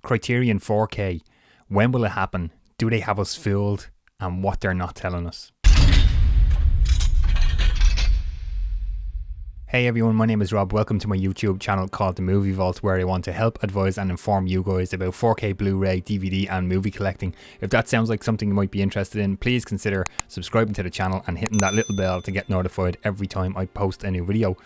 Criterion 4K. When will it happen? Do they have us fooled? And what they're not telling us. Hey everyone, my name is Rob. Welcome to my YouTube channel called The Movie Vault, where I want to help, advise and inform you guys about 4K Blu-ray, DVD and movie collecting. If that sounds like something you might be interested in, please consider subscribing to the channel and hitting that little bell to get notified every time I post a new video.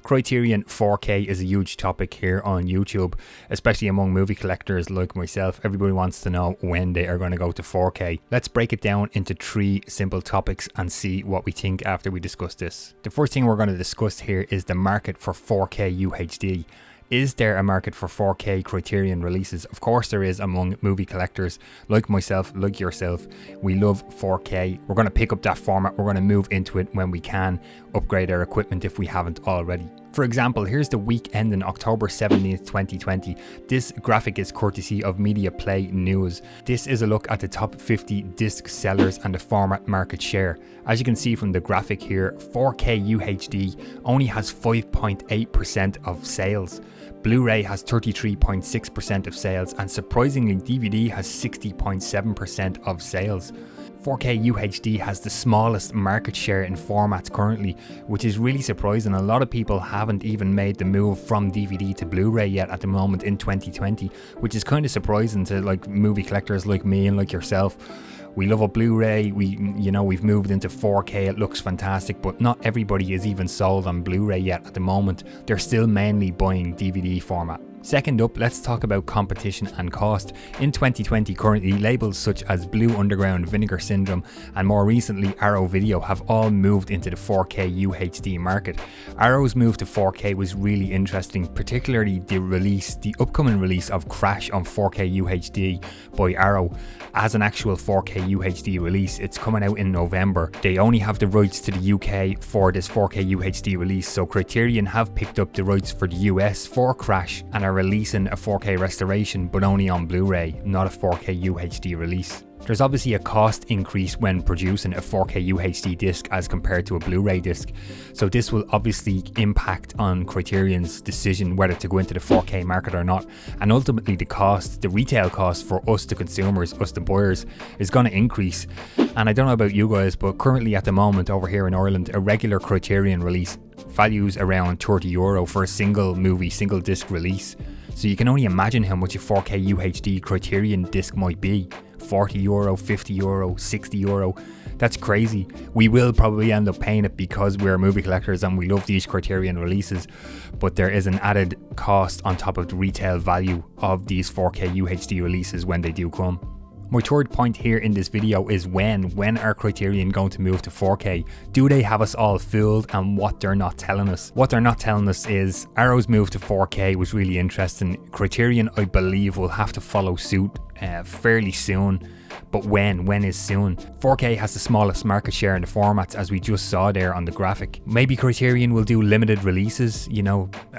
Criterion 4K is a huge topic here on YouTube, especially among movie collectors like myself. Everybody wants to know when they are going to go to 4K. Let's break it down into 3 simple topics and see what we think after we discuss this. The first thing we're going to discuss here is the market for 4K UHD. Is there a market for 4K Criterion releases? Of course there is among movie collectors like myself, like yourself. We love 4K. We're going to pick up that format. We're going to move into it when we can, upgrade our equipment if we haven't already. For example, here's the week ending October 17th, 2020. This graphic is courtesy of Media Play News. This is a look at the top 50 disc sellers and the format market share. As you can see from the graphic here, 4K UHD only has 5.8% of sales. Blu-ray has 33.6% of sales, and surprisingly DVD has 60.7% of sales. 4K UHD has the smallest market share in formats currently, which is really surprising. A lot of people haven't even made the move from DVD to Blu-ray yet at the moment in 2020, which is kind of surprising to like movie collectors like me and like yourself. We love a Blu-ray, we've moved into 4K, it looks fantastic, but not everybody is even sold on Blu-ray yet at the moment. They're still mainly buying DVD format. Second up, let's talk about competition and cost. In 2020 currently, labels such as Blue Underground, Vinegar Syndrome and more recently Arrow Video have all moved into the 4K UHD market. Arrow's move to 4K was really interesting, particularly the upcoming release of Crash on 4K UHD by Arrow. As an actual 4K UHD release, it's coming out in November. They only have the rights to the UK for this 4K UHD release, so Criterion have picked up the rights for the US for Crash and are releasing a 4K restoration, but only on Blu-ray, not a 4K UHD release. There's obviously a cost increase when producing a 4K UHD disc as compared to a Blu-ray disc, so this will obviously impact on Criterion's decision whether to go into the 4K market or not, and ultimately the retail cost for us the consumers, us the buyers, is going to increase. And I don't know about you guys, but currently at the moment over here in Ireland, a regular Criterion release values around €30 for a single movie, single disc release. So you can only imagine how much a 4K UHD Criterion disc might be. €40, €50, €60. That's crazy. We will probably end up paying it because we're movie collectors and we love these Criterion releases, but there is an added cost on top of the retail value of these 4K UHD releases when they do come. My third point here in this video is when are Criterion going to move to 4K? Do they have us all fooled, and what they're not telling us? What they're not telling us is Arrow's move to 4K was really interesting. Criterion, I believe, will have to follow suit fairly soon. But when is soon? 4K has the smallest market share in the formats, as we just saw there on the graphic. Maybe Criterion will do limited releases,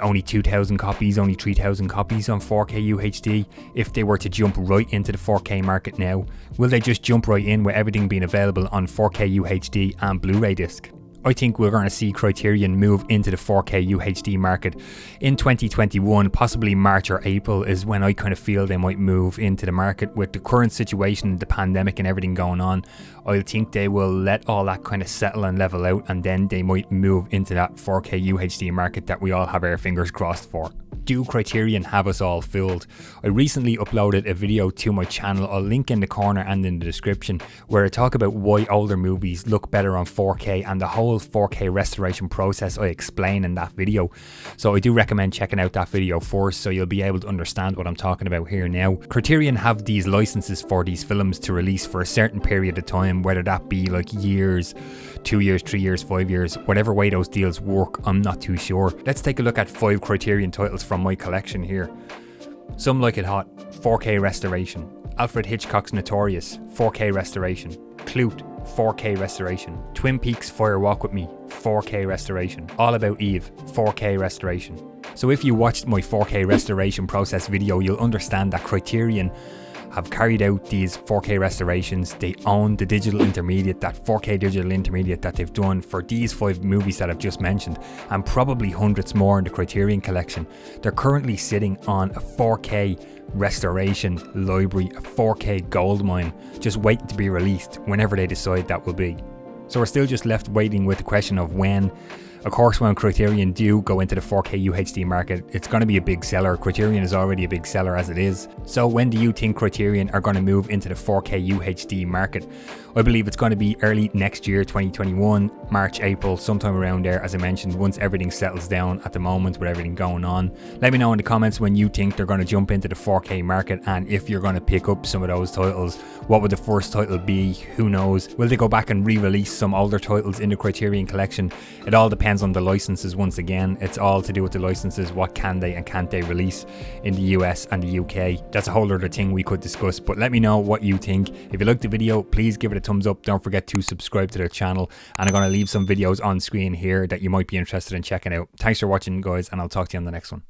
only 2,000 copies, only 3,000 copies on 4K UHD. If they were to jump right into the 4K market now, will they just jump right in with everything being available on 4K UHD and Blu-ray disc? I think we're going to see Criterion move into the 4K UHD market in 2021, possibly March or April is when I kind of feel they might move into the market. With the current situation, the pandemic and everything going on, I think they will let all that kind of settle and level out, and then they might move into that 4K UHD market that we all have our fingers crossed for. Do Criterion have us all fooled? I recently uploaded a video to my channel, I'll link in the corner and in the description, where I talk about why older movies look better on 4K and the whole 4K restoration process I explain in that video. So I do recommend checking out that video first so you'll be able to understand what I'm talking about here now. Criterion have these licenses for these films to release for a certain period of time, whether that be like years, 2 years, 3 years, 5 years, whatever way those deals work, I'm not too sure. Let's take a look at 5 Criterion titles from my collection here. Some Like It Hot, 4K restoration. Alfred Hitchcock's Notorious, 4K restoration. Clute, 4K restoration. Twin Peaks Fire Walk With Me, 4K restoration. All About Eve, 4K restoration. So if you watched my 4K restoration process video, you'll understand that Criterion have carried out these 4K restorations. They own the digital intermediate, that 4K digital intermediate that they've done for these 5 movies that I've just mentioned, and probably hundreds more in the Criterion collection. They're currently sitting on a 4K restoration library, a 4K goldmine, just waiting to be released whenever they decide that will be. So we're still just left waiting with the question of when. Of course, when Criterion do go into the 4K UHD market, it's going to be a big seller. Criterion is already a big seller as it is. So when do you think Criterion are going to move into the 4K UHD market? I believe it's going to be early next year, 2021, March, April, sometime around there, as I mentioned, once everything settles down at the moment with everything going on. Let me know in the comments when you think they're going to jump into the 4K market, and if you're going to pick up some of those titles. What would the first title be? Who knows? Will they go back and re-release some older titles in the Criterion collection? It all depends on the licenses once again. It's all to do with the licenses. What can they and can't they release in the US and the UK? That's a whole other thing we could discuss, but let me know what you think. If you liked the video, please give it a thumbs up. Don't forget to subscribe to the channel, and I'm going to leave some videos on screen here that you might be interested in checking out. Thanks for watching, guys, and I'll talk to you on the next one.